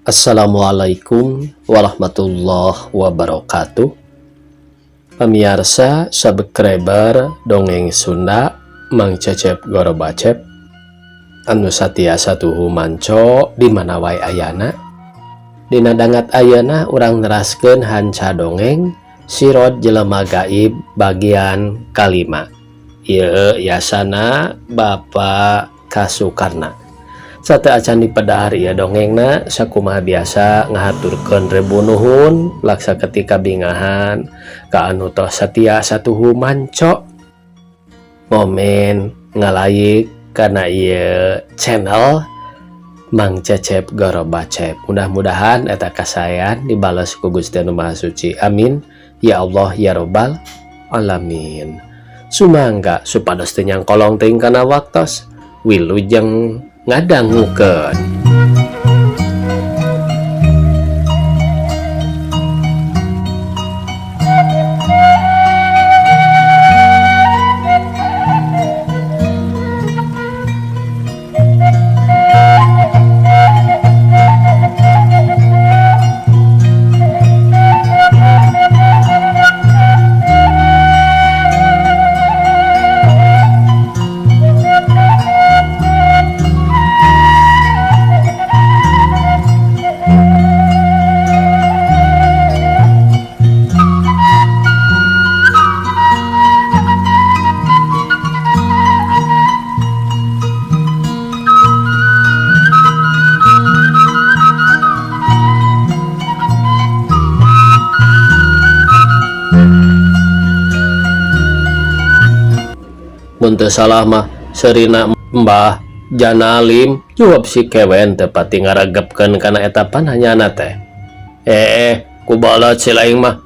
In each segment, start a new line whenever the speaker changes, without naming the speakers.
Assalamualaikum warahmatullahi wabarakatuh. Pemirsa subscriber dongeng Sunda Mang Cecep Goro Bacep anu satiasa tuhu manco di mana wae ayana. Dina dangat ayana urang neraskeun hanca dongeng Sirot Jelema Gaib bagian kalima. Ieu yasana Bapak Kasukarna. Sate acan di pedahar ieu dongengna sakumaha biasa ngahaturkeun rebu nuhun laksa ketika bingahan ka anu tos satia satuhu manco momen ngalaik karena ieu channel Mang Cecep Goro Bacep. Mudah-mudahan eta kasayan dibales ku Gusti Anu Maha Suci. Amin ya Allah ya Rabbal alamin. Sumangga supados teu nyangkolong teuing kana waktos wilujeng ngadangukeun. Muntah salah mah serina Mbah Janalim jawab si kewen tepati ngaragepkeun kana eta pananyana teh. Kubalat si laing mah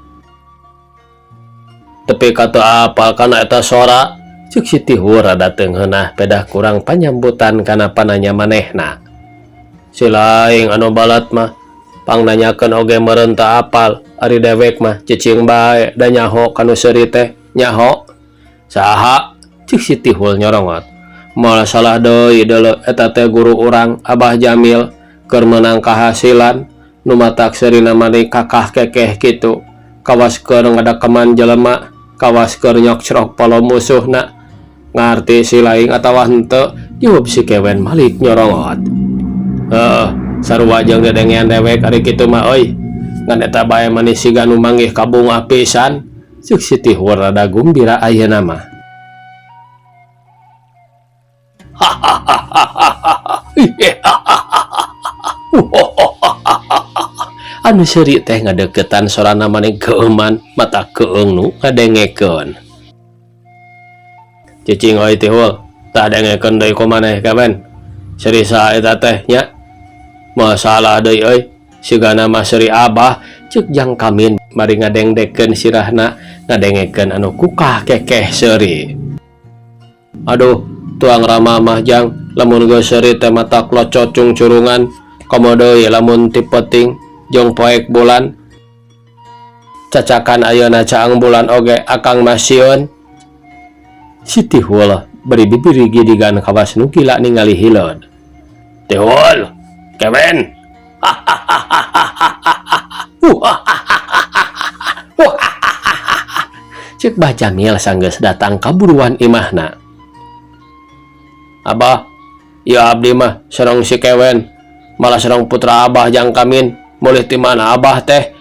tepi kata apal kana eta sora cek si Tihur rada teungheunah pedah kurang panyambutan kana pananya manehna. Si laing anu balat mah pangnanyakeun oge meureun teu apal ari dewek mah cicing bae da nyaho kanu seuri teh nyaho saha cik si Tihul nyorongot. Moal salah deui deuleu eta teh guru urang Abah Jamil keur meunang kahasilan nu matak serina mani kakah kekeh kitu kawas keur ngadakeman jelema kawas keur nyokcrok polo musuhna. Ngarti si laing atawa henteu jawab si kewen Malik nyorongot. Sarua jeung dedengean dewek ari kitu mah euy ngan eta bae mani siga nu manggih kabunga pisan cik si Tihul rada gumbira ayeuna mah. Anu seuri teh ngadeukeutan sorana maneh keuman mata keung nu ngadengekeun. Cicing oi Tihul tah dengekeun deui ku maneh kaben seuri saha eta teh nya masalah deui euy sigana mah seuri Abah ceuk Jang Kamin mari ngadengdekeun sirahna ngadengekeun anu kukah kekeh seuri. Aduh tuang Rama mah Jang lamun geus seuri teh mata klocot cung curungan komodo deui lamun ti peuting jeung poek bulan cacakan ayeuna caang bulan oge akang mah sieun. Si Tihul beri bibir gidigan kawas nu gila ningali hileud. Tihul kewen cek Bah Jamil sanggeus datang kaburuan imahna. Abah, ya abdi mah sareng si kewen malah sareng putra Abah Jang Kamin mulih ti mana Abah teh.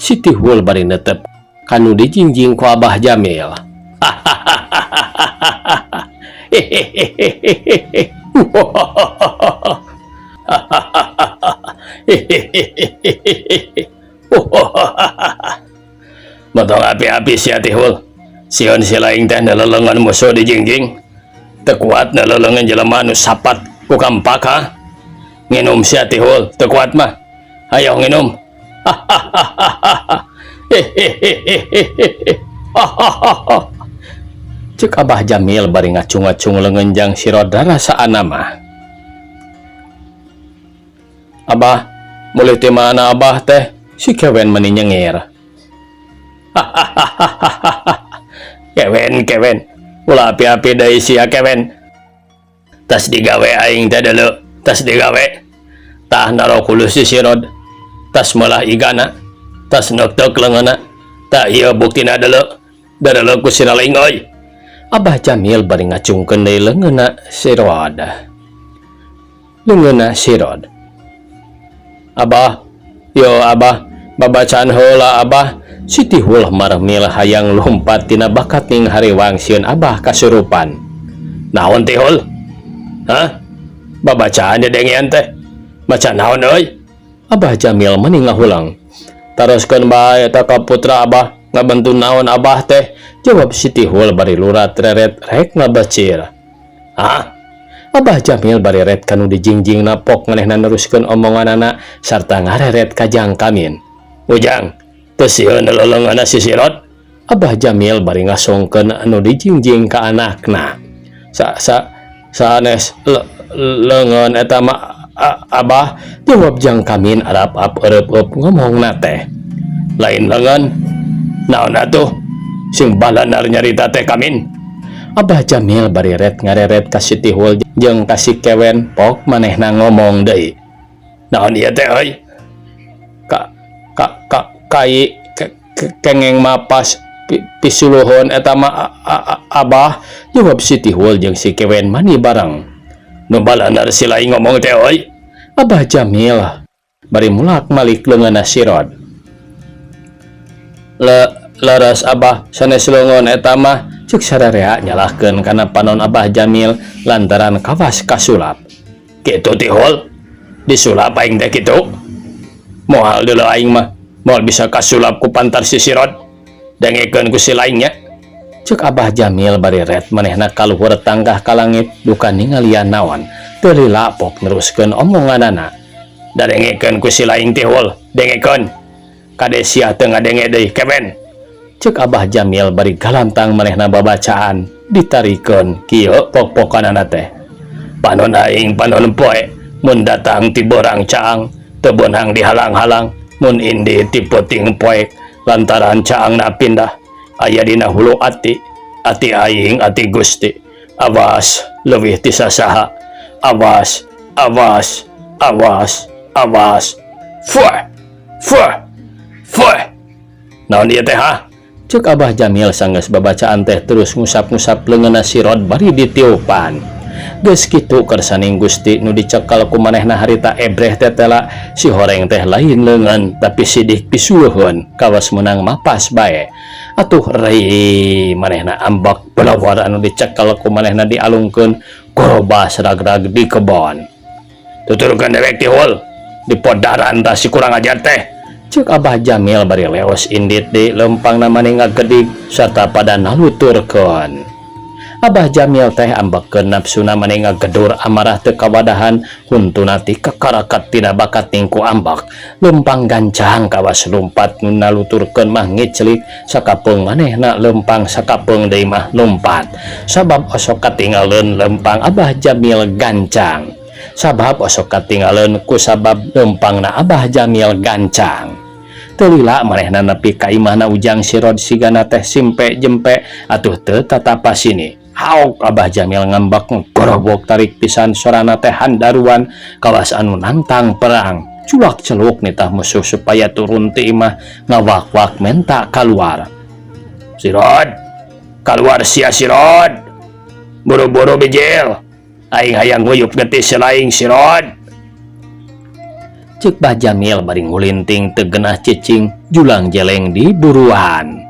Si Tihul bari neutep kanu dijingjing ku Abah Jamil. Motong api-api sia Tihul sieun si laing teh neleleungan musuh dijingjing teu kuat neleleungan jelema anu sapat ku kampak ha. Nginum sia Tihul teu kuat mah hayo nginum. Cek Abah Jamil bari ngacung-acung leungeun Jang Sirot rasaana mah. Abah mulih ti mana Abah teh si kewen meuni nyengir. Kewen ulah api-api deui sia kewen tas digawe aing teh deuleu tas digawe tah naro kulu si Sirod tas malah igana tas nektek leungana tak ieu buktina deuleu ku siraling euy. Abah Jamil bari ngacungkeun deui leungeunna Sirod. Abah, yo abah, babacaan heula abah. Si Tihul marmil hayang lompat tina bakat ning hariwang sieun abah kasurupan. Naon Tihul? Hah? Babacaan dedengean teh. Maca naon euy? Abah Jamil meni ngahulang. Taroskeun bae eta ka putra abah, ngabantu naon abah teh? Jawab si Tihul bari lurat reret rek ngabacir. Hah? Abah Jamil bari ret kanu dijingjing napok manehna neruskeun omonganana sarta ngareret ka Jang Kamin. Ujang, teu sieun leuleungana si Sirod? Abah Jamil bari ngasongkeun anu dijingjing ka anakna. Sanes leungeun eta mah abah, jawab Jang Kamin arap-ap eureup-eup ngomongna teh. Lain leungeun, naon atuh? Sing balanar nyarita teh Kamin. Abah Jamil bari ret ngareret ka si Tihul jeung ka si Kewen pok manehna ngomong deui. Naon ieu teh euy? Kai kengeng mapas pisuluhun eta mah abah, jawab si Tihul jeung si Kewen mani bareng. Nu balanar si lain ngomong teh euy? Abah Jamil bari mulak malik leungeunna Sirod. Leres abah sanes leungeun eta mah, ceuk sararea nyalahkeun kana panon Abah Jamil lantaran kawas kasulap. Kitu Tihul, disulap aing teh kitu. Moal deuleu aing mah moal bisa kasulap ku pantar si Sirod, dengekeun ku si lainnya. Ceuk Abah Jamil bari ret manehna kaluhur tanggah ka langit duka ningalian naon. Teu lila pok neruskeun omonganana. Da dengekeun ku si lain Tihul, dengekeun. Kade sia teu ngadenge deui Kewen. Ceuk Abah Jamil bari galantang manehna babacaan ditarikeun kieu pok-pokanana teh. Panon aing panon poe mun datang ti borang caang teu beunang dihalang-halang, mun indi ti peuting poek lantaran caangna pindah aya dina hulu ati aing ati Gusti. Awas leuwih ti sasaha. Awas. Fuh. Naon ieu teh ha? Ceuk Abah Jamil sanggeus babacaan teh terus ngusap-ngusap leungeunna Sirod bari ditiupan. Geus kitu kersaning Gusti nu dicekel ku manehna harita ebreh tetela si horeng teh lain leungeun tapi sidik pisuluhun kawas menang mapas bae. Atuh rei manehna ambak pelawar anu dicekel ku manehna dialungkeun korobas ragrag di kebon. Tuturkeun dewek Tihul, dipodaran tah si kurang ajar teh. Ceuk Abah Jamil bari leos indit di lempangna mani ngagedig sarta pada naluturkeun. Abah Jamil teh ambekeun nafsuna mani ngagedur amarah teu kawadahan huntuna ti kakarakat tina bakat tingku ambak. Lempang gancang kawas lumpat nu naluturkeun mah ngiclik sakapeung manehna lempang sakapeung deui mah lumpat. Sabab osok katingaleun lempang Abah Jamil gancang. Sabab osok katingaleun ku sabab lempangna Abah Jamil gancang. Teu lila manehna nepi ka imahna Ujang Sirod sigana teh simpe jempe atuh teu tatapa sini. Hauk Abah Jamil ngambak ngorobok tarik pisan sorana teh handaruan kawas anu nantang perang. Culak celuk nitah musuh supaya turun ti imah ngawak-wak menta kaluar. Sirod, kaluar sia Sirod. Buru-buru bijil. Aing hayang nguyup getis selaing Sirod. Ceuk Bah Jamil bari ngulinting teu geunah cicing julang jeleng di buruan.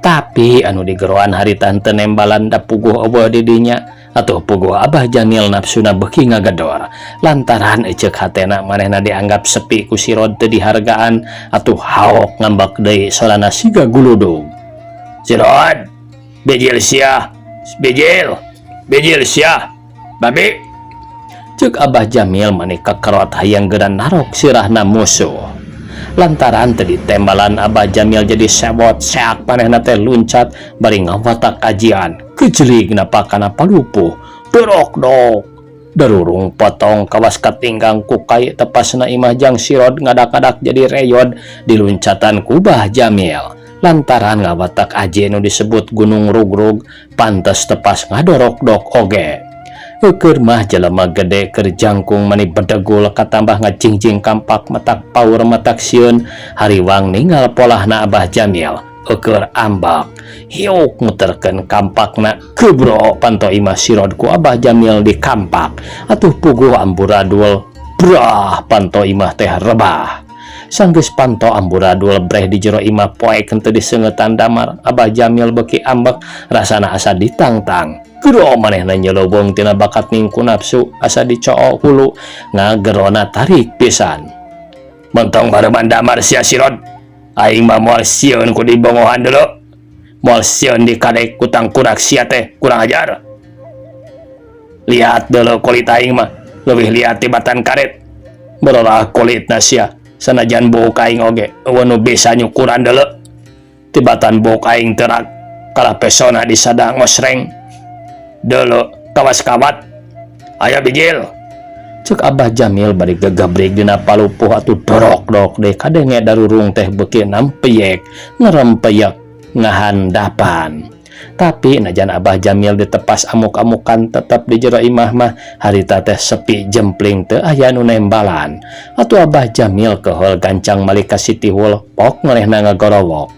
Tapi anu digeroan harita teu nembalan da puguh eueuh di dinya atuh puguh Abah Jamil nafsuna beuki ngagedor lantaran ceuk hatena manehna dianggap sepi ku Sirod teu dihargaan atuh haok ngambak deui solana siga guludug. Sirod, bijil sia, bijil sia. Babi, ceuk Abah Jamil mani kakerot hayang gedan narok sirahna musuh. Lantaran teu ditembalan Abah Jamil jadi sewot seak manehna teh luncat bari ngawatak ajian. Kejelig napakana palupuh. Berok dok. Darurung potong kawas katinggang ku kai tepasna imah Jang Sirod ngadak-adak jadi reyod di luncatan ku Bah Jamil. Lantaran ngawatak aji nu disebut Gunung Rugrug pantes tepas ngadorok dok oge. Keur mah jelema gede keur jangkung mani bedegul katambah ngajingjing kampak matak paur matak sieun hariwang ninggal polahna Abah Jamil keur ambak hiuk muterkeun kampakna kebro panto imah sirod ku Abah Jamil di kampak atuh puguh amburadul brah panto imah teh rebah sanggeus panto amburadul breh di jero imah poek henteu diseungetan damar Abah Jamil beuki ambek rasana asa ditangtang gero manehna nyelobong tina bakat ningku nafsu asa dicoo hulu ngagerona tarik pisan mentong bareman damar sia sirod aing mah moal sieun ku dibongohan deuleu moal sieun di kadek kutang kurak sia teh kurang ajar lihat deuleu kulit aing mah leuwih lihat tibatan karet berolah kulitna sia sanajan bouk aing oge eueuh nu bisa nyukuran deuleu tibatan bouk aing terak kalah pesona di sadang ngosreng deuleu kawas kawat aya bijil cek Abah Jamil bari gegabrik dina palupuh atuh dorok-dorok deh kadenge darurung teh beuki nampeyek ngerempeyek ngahandapan tapi najan Abah Jamil ditepas amuk-amukan tetep di jero imah mah harita teh sepi jempling teu aya nu nembalan atuh Abah Jamil kehol gancang malih ka si Tihul pok manehna ngagorowok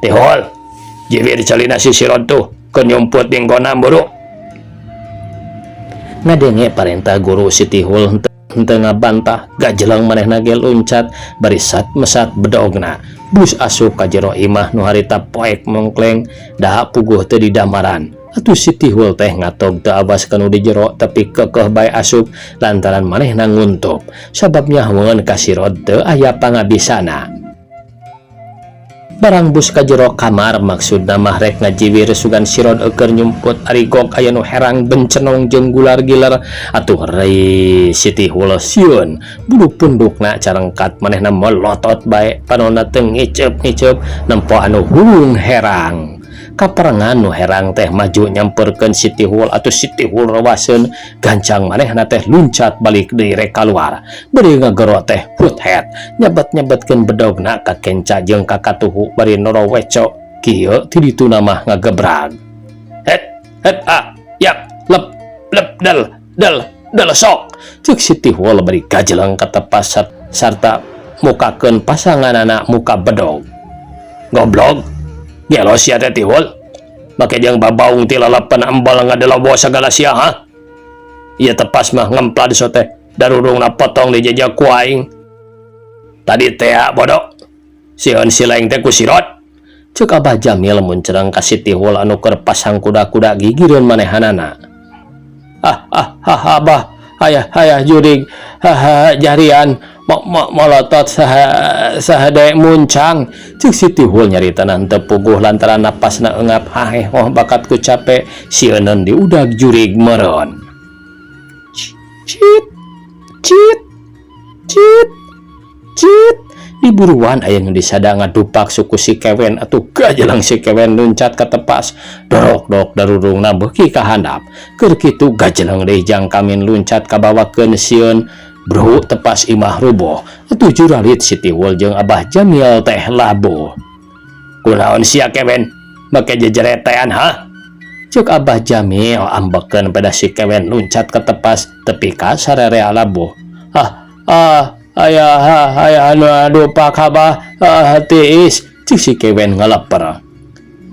Tihul jiwir celina si sirod tuh keur nyumput dinggona buru ngadenge parentah guru si Tihul henteu ngabantah gajelang manehna ge luncat barisat mesat bedogna bus asup ka jero imah nu harita poek mongkleng da puguh teu didamaran atuh si Tihul teh ngatog teu awas kanu di jero tapi kekeh bae asup lantaran manehna nguntup sababnya haweun ka sirod teu aya pangabisana barang bus ka jero kamar maksudna mah rek ngajiwir sugan sirod keur nyumput ari gok aya nu herang bencenong jeung gular giler atuh rei si Tihul sieun bulu pundukna carengkat manehna melotot bae panonna teu ngiceup-ngiceup nempo anu hulung herang kaperengan nu herang teh maju nyamperkeun si Tihul atuh si Tihul rawaseun gancang manehna teh luncat balik deui rek kaluar bari ngagero teh huthead nyabet-nyabetkeun bedogna ka kenca jeung ka katuhu bari noro weco kieu ti dituna mah ngagebrag het yak lep del sok ceuk si Tihul bari gajelang katepas sarta mukakeun pasanganana muka bedog goblok gelo sia teh Tihul make jeung babaung ti lalapan ambal ngadelawo sagala sia ha ieu tepas mah ngemplad so teh darurungna potong di jejak ku aing tadi teh bodoh sieun sileng teh ku sirod ceuk Abah Jamil mun cereng ka si Tihul anu keur pasang kuda-kuda gigireun manehanana Abah hayah jurig jarian molotot sahade muncang cik si Tihul nyaritanan teu puguh lantaran napasna eungap haeh bakat ku capek sieun di udag jurig meureun cit di buruan aya nu disada ngadupak suku si kewen atuh gajelang si kewen luncat ka tepas dorok-dorok darurungna beuki ka handap keur kitu gajelang deui jang kamin luncat ka bawakeun sieun bro tepas imah ruboh atuh juralit si Tihul jeung Abah Jamil teh labuh kunaon sia kewen make jejeretean ha ceuk Abah Jamil ambekeun pada si kewen luncat ka tepas tepi ka sararea labuh aya anu adupak Abah tiis cik si kewen ngaleper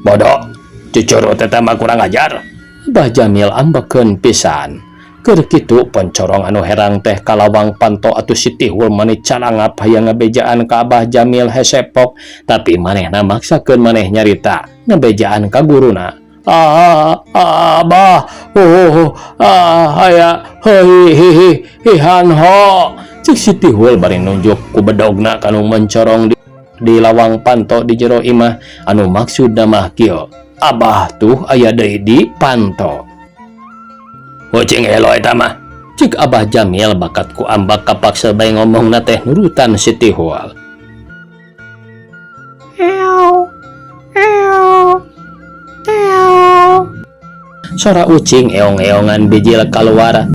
bodoh cucur teh mah kurang ajar Abah Jamil ambekeun pisan keur kitu poncorong anu herang teh kalawang panto atuh si Tihul maneh calangap hayang ngabejaan ka Abah Jamil hesepok tapi manehna maksakeun maneh nyarita ngabejaan ka guruna Abah aya hihan ho cik si Tihul bari nunjuk ku bedogna kanu mencorong di lawang panto di jero imah anu maksudna mah kieu Abah tuh aya deui di panto Ucing elo eta mah cik Abah Jamil bakat ku ambak kapaksa bae ngomongna teh nurutan si Tihul Sora ucing eong-eongan bijil kaluar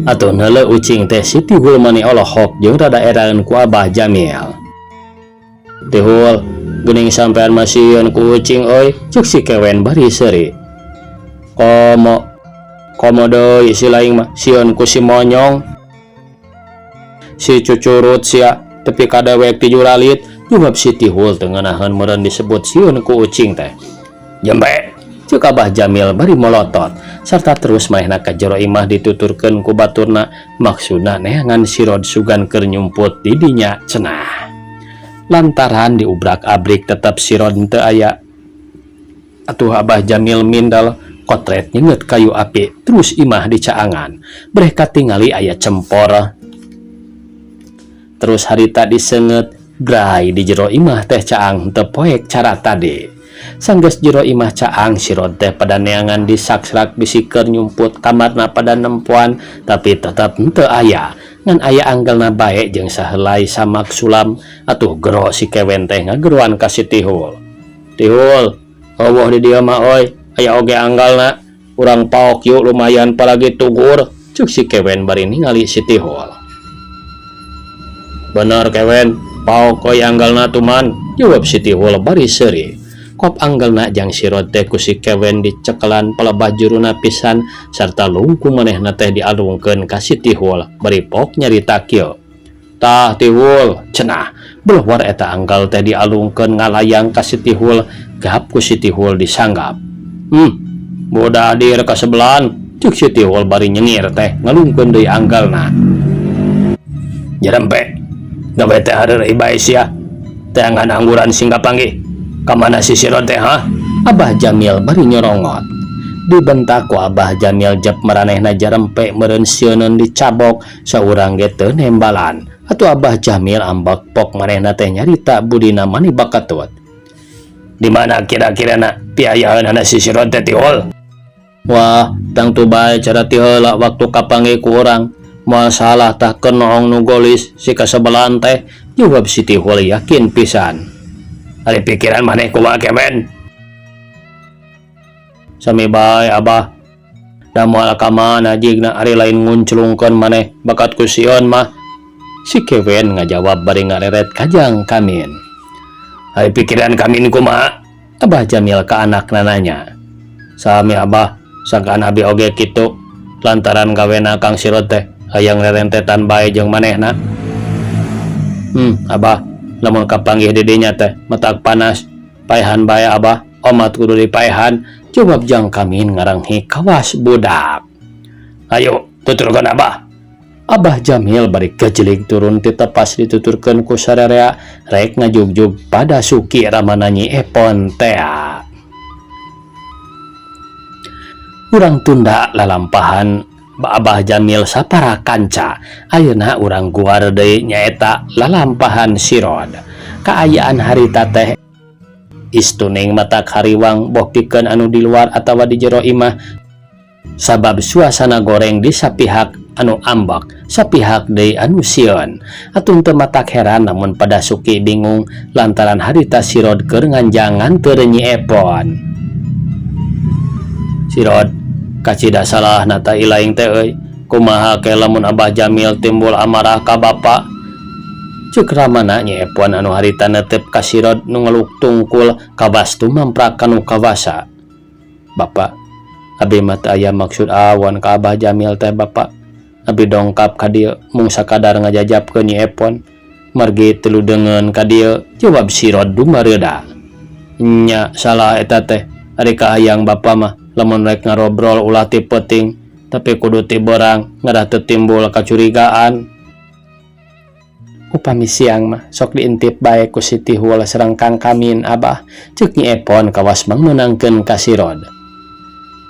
atuh neuleuh ucing teh si Tihul mani olohok jeung rada eraeun ku Abah Jamil Tihul geuning sampean masieun ku ucing euy cek si kewen bari seuri komo Komodo isi laing mah sieun ku si monyong si cucurut sia tepi kadewek ti juralit jumab si Tihul teu ngeunaheun meureun disebut sieun ku ucing teh. Jembe ceuk Abah Jamil bari molotot sarta terus manehna ka jero imah dituturkeun ku baturna maksudna neangan si Rod sugan keur nyumput di dinya cenah. Lantaran diubrak-abrik tetep si Rod teu aya. Atuh Abah Jamil mindal kotret nyenget kayu api terus imah di caangan breka tingali aya cempor. Terus harita disenget grai di jero imah teh caang teu poek cara tadi. Sanggeus jero imah caang si Rod teh pada neangan disaksrak bisi keur nyumput kamarna pada nempuan tapi tetep henteu aya ngan aya anggelna bae jeung sahelai samak sulam. Atuh gero si kewen teh ngageruan ka si Tihul. Tihul, eueuh di dieu mah oi, aya oge anggalna. Urang paok yuk lumayan palagi tugur, ceuk si kewen bari ningali si Tihul. Bener kewen, paok oi anggalna tuman, jawab si Tihul bari seuri. Kop anggelna jang si Rod teh ku si kewen dicekelan palebah juruna pisan sarta lungku manehna teh dialungkeun ka si Tihul bari pok nyarita kieu. Tah Tihul cenah belah war eta anggal teh dialungkeun ngalayang ka si Tihul gap ku si Tihul disanggap. Boda dir ka sebelan ceuk si Tihul bari nyengir teh ngalungkeun deui anggalna. Jerempe gawe teh hareureuy bae sia teh ngan angguran singga panggih. Kamana si Rod teh ha? Abah Jamil bari nyorongot. Dibentak ku Abah Jamil jep maranehna jarempe meureun sieunun dicabok saurang ge teu nembalan. Atuh Abah Jamil ambek pok manehna teh nyarita budina mani bakatut. Di mana kira-kirana piayaeunana si Rod teh Tihul? Wah, tang tu bae cara ti heula waktu kapanggih ku urang. Moal salah tah keun nu golis si kasebelan teh, jawab si Tihul yakin pisan. Ari pikiran maneh kumaha kemen? Sami bae Abah. Da moal ka mana jigna ari lain ngunclungkeun maneh bakat ku sieun mah. Si kewen ngajawab bari ngareret kajang kamin. Ari pikiran kamin kumaha? Abah Jamil ka anakna nanya. Sami Abah, sangkaan abi oge kitu lantaran gawena Kang si Rod teh hayang rerentetan bae jeung manehna. Abah, lamun kapanggih di dinya teh matak panas paehan bae Abah, omat kudu dipaehan, jawab jang kamin ngaranghi kawas budak. Ayo tuturkeun Abah. Abah Jamil bari kejeling turun ti tepas dituturkeun ku sararea rek ngajugjug pada suki ramana Nyi Epon teh. Urang tunda lalampahan Abah Jamil sapara kanca. Ayeuna urang guar deui nyaeta lalampahan si Rod. Kaayaan harita teh istuning matak hariwang boh pikeun anu di luar atawa di jero imah sabab suasana goreng di sapihak anu ambak sapihak deui anu sieun. Atuh teu matak heran namun pada suki bingung lantaran harita si Rod keur nganjangan teu Nyi Epon. Si Rod kacida salah nata ilaing teh euy, kumaha ke lamun Abah Jamil timbul amarah ka bapa? Ceuk ramana Nyi Epon anu harita neuteup ka si Rod nu ngeluk tungkul kabastu mamprak kanu kawasa. Bapak, abi mah teu aya maksud awan ka Abah Jamil teh Bapak. Abi dongkap ka dieu mung sakadar ngajajabkeun Nyi Epon. Margi teu dengeun ka dieu, jawab si Rod dumareuda. Nya salah eta teh, ari kahayang Bapa mah lamun rek ngarobrol ulah ti peuting tapi kudu ti beurang ngadah teu timbul kacurigaan. Upami siang mah sok diintip bae ku si Tihul sareng Kang Kamin Abah, ceuk Nyi Epon kawas mangmeunangkeun ka si Rod.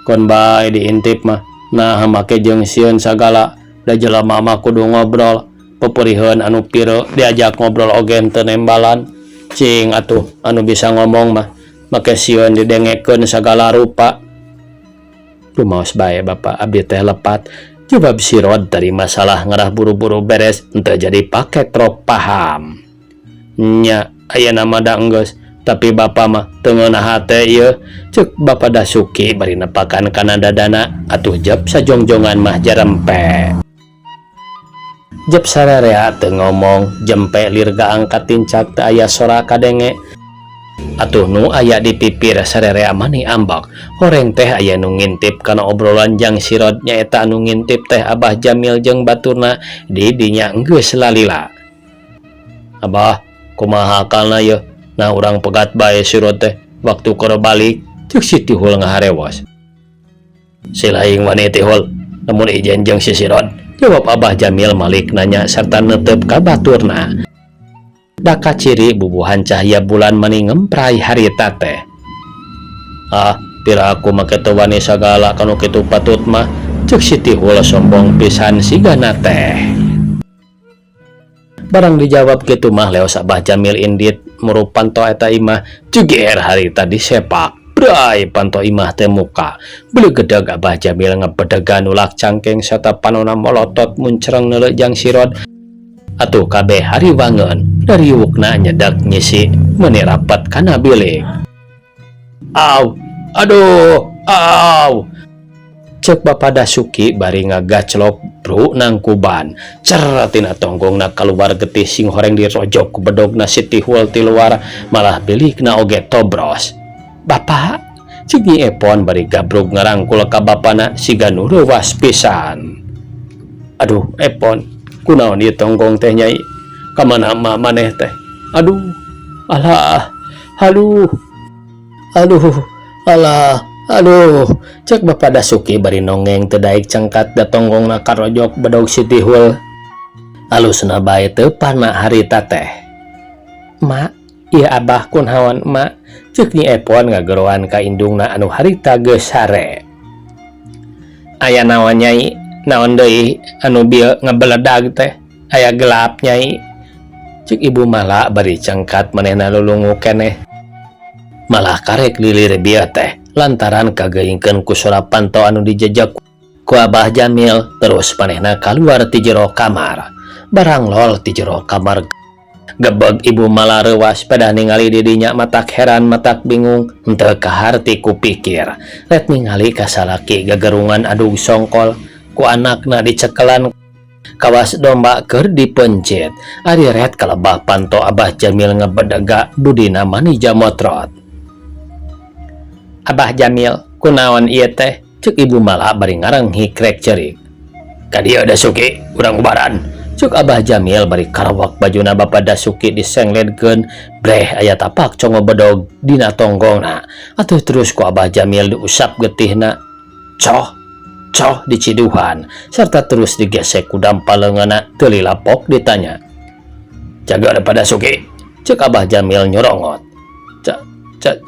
Kon bae diintip mah nah make jeung sieun sagala da jelema mah kudu ngobrol peperihun anu pieu diajak ngobrol oge teu nembalan. Cing atuh anu bisa ngomong mah make sieun didengekeun sagala rupa. Rumaos bae Bapak, abdi teh lepat, jawab si Rod dari masalah ngarah buru-buru beres henteu jadi paket rok paham. Nya ayeuna mah da enggeus, tapi Bapa mah teu ngeunaha teh ieu, ceuk Bapa Dasuki bari nepakan kana dadana, atuh jep sajongjongan mah jarempe. Jep sararea teu ngomong, jempe lir gaangkat tincak teu aya sora kadenge. Atuh nu aya di pipir sarerea mani ambak horeng teh aya nu ngintip kana obrolan jang sirod nyaeta anu ngintip teh Abah Jamil jeung baturna di dinya geus lalila. Abah, kumaha hakalna ye? Nah urang pegat bae sirod teh waktu keur balik ceuk si Tihul ngaharewos. Silaing wani Tihul, namun ijen jeung si sirod, jawab Abah Jamil malik nanya sarta neuteup ka baturna. Daka ciri bubuhan cahaya bulan mani ngemprai harita teh. Ah, pira aku make teu wani sagala kanu kitu patut mah, ceuk si Tihul sombong pisan sigana teh. Barang dijawab kitu mah leos Abah Jamil indit murup panto eta imah juger harita disepak. Brai panto imah teh muka. Beuleugeudeg Abah Jamil ngabedegan ulak cangkeng serta panonna molotot muncreng neuleuh jang sirod. Atuh kabeh hariwangeun dari wukna nyedak nyisi meuni rapat kana bilik. Aw, aduh, aw. Cek Bapak Dasuki bari ngagaclok bro nang kuban. Cer tina tonggongna kaluar getih sing horeng dirojok ku bedogna si Tihul ti luar malah bilikna oge tobros. Bapak, cik Nyi Epon bari gabrug ngarangkul ka bapana siga nu reuwas pisan. Aduh, Epon, kunaon ieu tonggong teh Nyai? Kamana maneh teh? Aduh, alah, aduh, aduh, alah, aduh. Cek Bapak Dasuki bari nongeng teu daek cangkat da tonggongna karojok bedog si Tihul. Alusna bae teu pana harita teh. Mak, ieu Abah kunaon mak? Ceuk Nyi Epon ngageroan ka indungna anu harita geus sare. Aya naon Nyai? Naon deui anu bieu ngabeledag teh? Aya gelap Nyai. Ceuk Ibu Mala bari cangkat manehna lulungu keneh. Malah karek lilir bieu teh lantaran kageingkeun ku surapanto anu dijejak ku Abah Jamil terus manehna kaluar ti jero kamar. Barang lol ti jero kamar gebeg Ibu Mala reuwas pada ningali di dinya matak heran matak bingung henteu kaharti ku pikir ret ningali ka salaki gagerungan adug songkol ku anakna dicekelan kawas domba keur dipencet ari ret kalebah panto Abah Jamil ngabedega budina mani jamotrot. Abah Jamil, kunaon ieu teh? Ceuk Ibu Mala bari ngareng hikrek cerik. Ka dieu Dasuki, urang ubaran. Ceuk Abah Jamil bari karawak bajuna Bapak Dasuki disengledkeun breh aya tapak congo bedog dina tonggongna. Atuh terus ku Abah Jamil diusap getihna. Coh, coh diciduhan serta terus digesek ku dampaleungeunna teu lilapok ditanya. Jaga Bapak Dasuki, ceuk Abah Jamil nyorongot.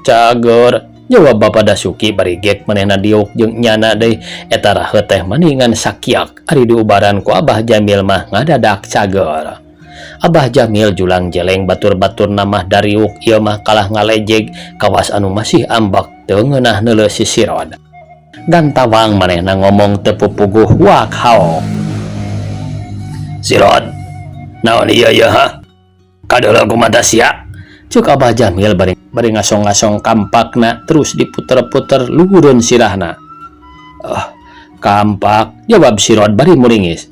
Cager, jawab Bapak Dasuki bari gek manehna diuk jeung nyana deui eta raheut teh maningan sakiak ari diubaran ku Abah Jamil mah ngadadak cager. Abah Jamil julang jeleng batur-batur namah dariuk ieu mah kalah ngalejeg kawas anu masih ambak teu ngeunah neuleuh si sirod. Dan tawang manehna ngomong teu pupuguh wak haok. Sirod, naon ieu ye ha? Kadeuleu kumata sia? Ceuk Abah Jamil bari ngasong-ngasong kampakna terus diputer-puter luhureun sirahna. Kampak, jawab sirod bari muringis.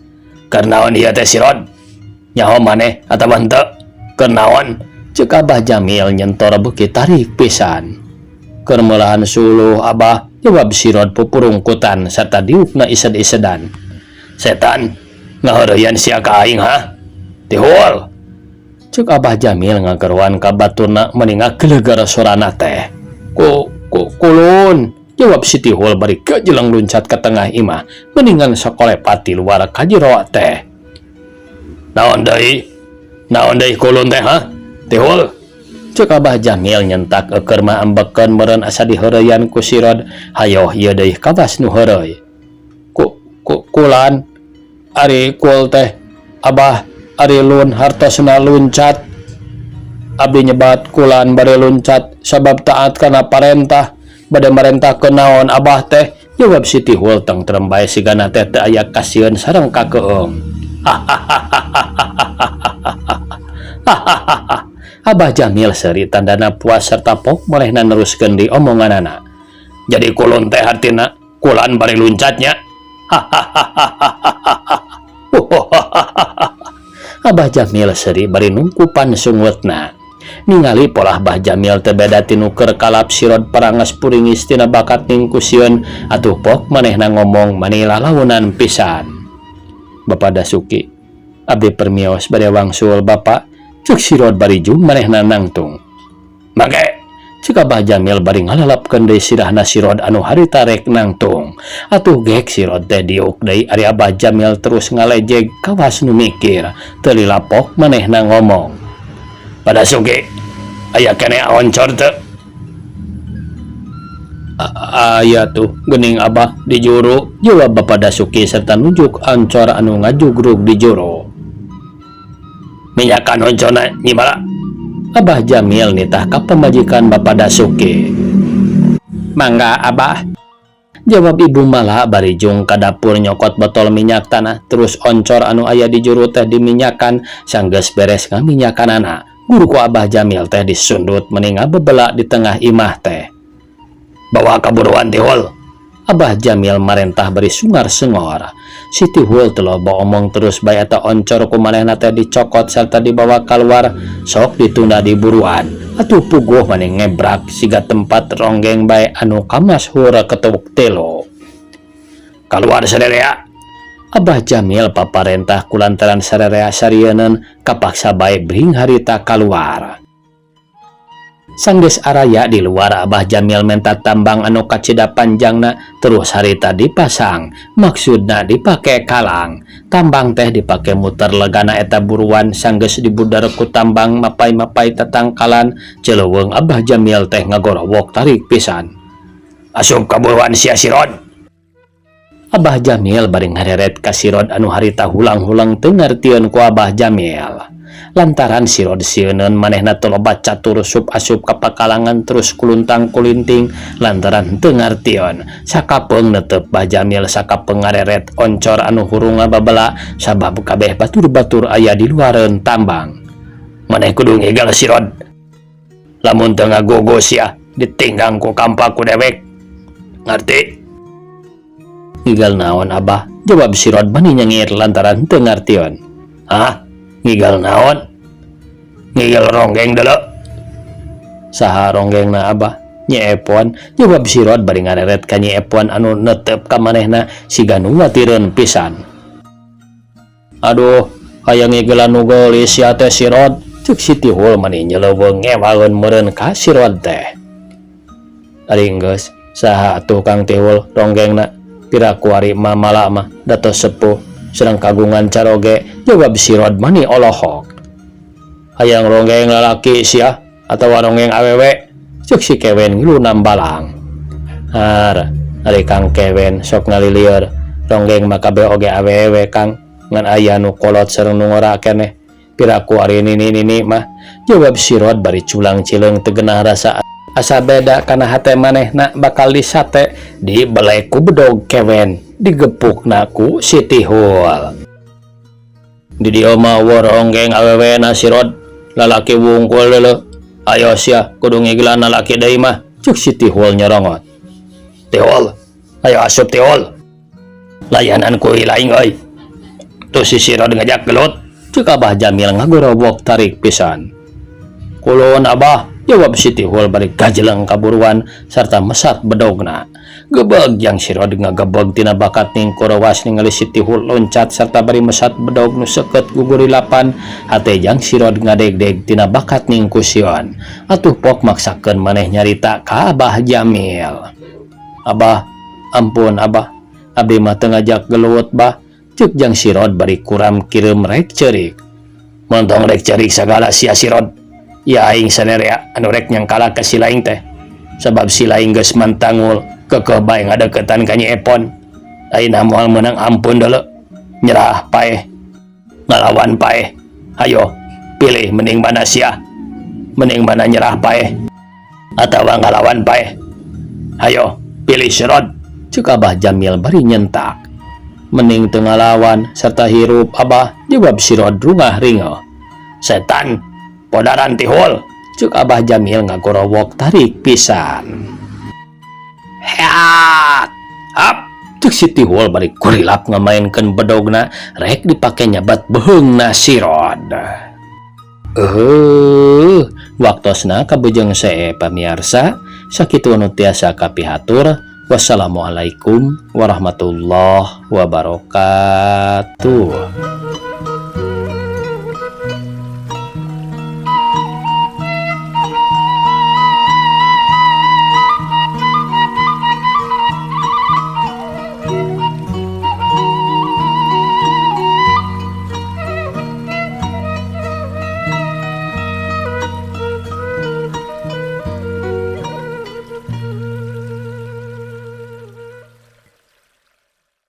Keur naon ieu teh sirod? Nyaho maneh atawa henteu? Keur naon? Ceuk Abah Jamil nyentor beuki tarik pisan. Keur meulahan suluh Abah, jawab sirod pupurungkutan sarta diukna ised-isedan. Setan, ngaheureuyan sia ka aing ha? Tihul. Ceuk Abah Jamil ngageroan ka baturna meninga gelegar sorana teh. Kulun, jawab si Tihul bari kajelang luncat ke tengah imah meningan sakolepat ti luar ka jero teh. Naon deui kulun teh ha? Tihul. Ceuk Abah Jamil nyentak eukeur mah ambekeun meureun asa diheureuyan ku sirod. Hayoh ieu deui kawas nu heureuy. Kulan ari kul teh Abah ari lun hartosna luncat. Abdi nyebat kulan bari luncat sabab taat kana parentah bade marentahkeun naon Abah teh? Jawab si Tihul tentrem bae sigana teh teu aya kasieun sareng kakeung. Abah Jamil seuri tandana puas serta pok molehna neruskeun di omonganana. Jadi kulun teh artina kulan bari luncatnya. Abah Jamil seuri bari nungkupan sungutna. ningali pola Abah Jamil teu beda ti nuker kalap sirod parangas puringis tina bakat ning kusieun atuh pok manehna ngomong manila launan pisan. Bapak Dasuki, abdi permios bade wangsul Bapak, cek sirod bari jung manehna nangtung. Mage cik Abah Jamil bari ngalalapkeun deui sirahna sirod anu harita rek nangtung. Atuh gek sirod teh diuk deui ari Abah Jamil terus ngalejeg kawas nu mikir, teu lilapok manehna ngomong. Pada Suki, aya keneh oncor teu? Aya tuh geuning Abah di juru, jawab Bapak Dasuki serta nunjuk oncor anu ngajugrug di juru. Minyakan oncorna nyimala? Abah Jamil nitah ka pamajikan Bapak Dasuki. Mangga Abah, jawab Ibu Mala bari jung ka dapur nyokot botol minyak tanah terus oncor anu aya di juru teh diminyakan sanggeus beres ngaminyakanana. Guru ku Abah Jamil teh disundut meninga bebela di tengah imah teh. Bawa kaburuan Tihul. Abah Jamil marentah bari sungar sengor. Si Tihul teu loba omong terus bae eta oncor ku manehna teh dicokot serta dibawa keluar sok ditunda di buruan. Atuh puguh maneh ngebrak siga tempat ronggeng bae anu kamashhur ketewuk telo. Kaluar sarerea. Abah Jamil paparentah kulantaran sarerea sarieun kapaksa bae bring harita kaluar. Sanggeus araya di luar Abah Jamil menta tambang anu kacida panjangna terus harita dipasang, maksudna dipake kalang. Tambang teh dipake muter legana eta buruan sanggeus dibudar ku tambang mapai-mapai tatangkalan celeuweung Abah Jamil teh ngagorowok tarik pisan. Asup kaburuan sia sirod. Abah Jamil bari ngareret ka sirod anu harita hulang-hulang teu ngartieun ku Abah Jamil. Lantaran sirod sieuneun manehna teu loba catur sup-asup ka pakalangan terus kuluntang kulinting lantaran teu ngartieun. Sakapeung netep Abah Jamil sakapeung ngareret oncor anu hurung babala sabab kabeh batur-batur aya di luareun tambang. Maneh kudu ngigal sirod. Lamun teu ngagogos ya ditinggang ku kampak ku dewek. Ngarti? Ngigal naon Abah? Jawab sirod bani nyengir lantaran teu ngartieun. Hah? Ngigal naon? Ngigal ronggeng deuleu. Saha ronggengna Abah? Nyi Epon. Jawab sirod bari ngareret ka Nyi Epon anu netep ka manehna siga nu ngatireun pisan. Aduh, aya ngigelan nu geulis sia teh sirod. Cek si Tihul mani nyeleuweung ngewaeun meureun ka sirod teh. Ari geus, saha atuh Kang Tihul ronggengna? Piraku ari mamala mah datos sepuh sedang kagungan caroge. Jawab sirod mani olohok. Hayang ronggeng lalaki sia atau ronggeng awewe? Cek si Kewen ngilunam balang. Ari Kang Kewen sok ngalilieur ronggeng mah kabeh oge awewe Kang ngan aya nu kolot sareng nu ngora keneh. Piraku ari nini mah. Jawab sirod bari culang cileung teu geunah rasa asa beda kana hate manehna bakal disate dibelek ku bedog Kewen digepukna ku si Tihul. Di dieu mah ronggeng awewena sirod lalaki wungkul deuleu. Ayo sia kudu ngigelan lalaki deui mah. Cuk si Tihul nyorongot. Tihul, ayo asup Tihul. Layanan ku ilaing euy. Tu si sirod ngajak gelut. Cuk Abah Jamil ngagorowok tarik pisan. Kulun Abah, jawab si Tihul bari gajeleng kaburuan sarta mesat bedogna. Gebeg yang sirod ngagebeg tina bakat ning kurawas ningali si Tihul loncat sarta bari mesat bedog nu seukeut gugurilapan. Hate jang sirod ngadeg-deg tina bakat ning kusion. Atuh pok maksakeun maneh nyarita ka Abah Jamil. Abah, ampun Abah, abdi mah teu ngajak gelut bah. Cuk jang sirod bari kuram kireum rek ceurik. Montong rek ceurik sagala sia sirod. Ya aing sanerea anu rek nyangkala ka si laing teh. Sabab si laing geus mantangul kekeh bae ngadeukeutan ka Nyi Epon. Ayeuna moal meunang ampun deuleu. Nyerah paeh. Ngalawan paeh. Hayo, pilih mending mana sia. Mending mana nyerah paeh atawa ngalawan paeh. Hayo, pilih sirod. Cuk Abah Jamil bari nyentak. Mending teu ngalawan sarta hirup Abah, jawab sirod rungah ringeuh. Setan podaran Tihul. Cuk Abah Jamil ngagorowok tarik pisan. Heat hap. Cuk si Tihul bari kurilap ngamainkeun bedogna rek dipake nyabat beheungna sirod. Waktosna kabujeng see pamiarsa, sakitu nu tiasa kapihatur. Wassalamualaikum warahmatullahi wabarakatuh.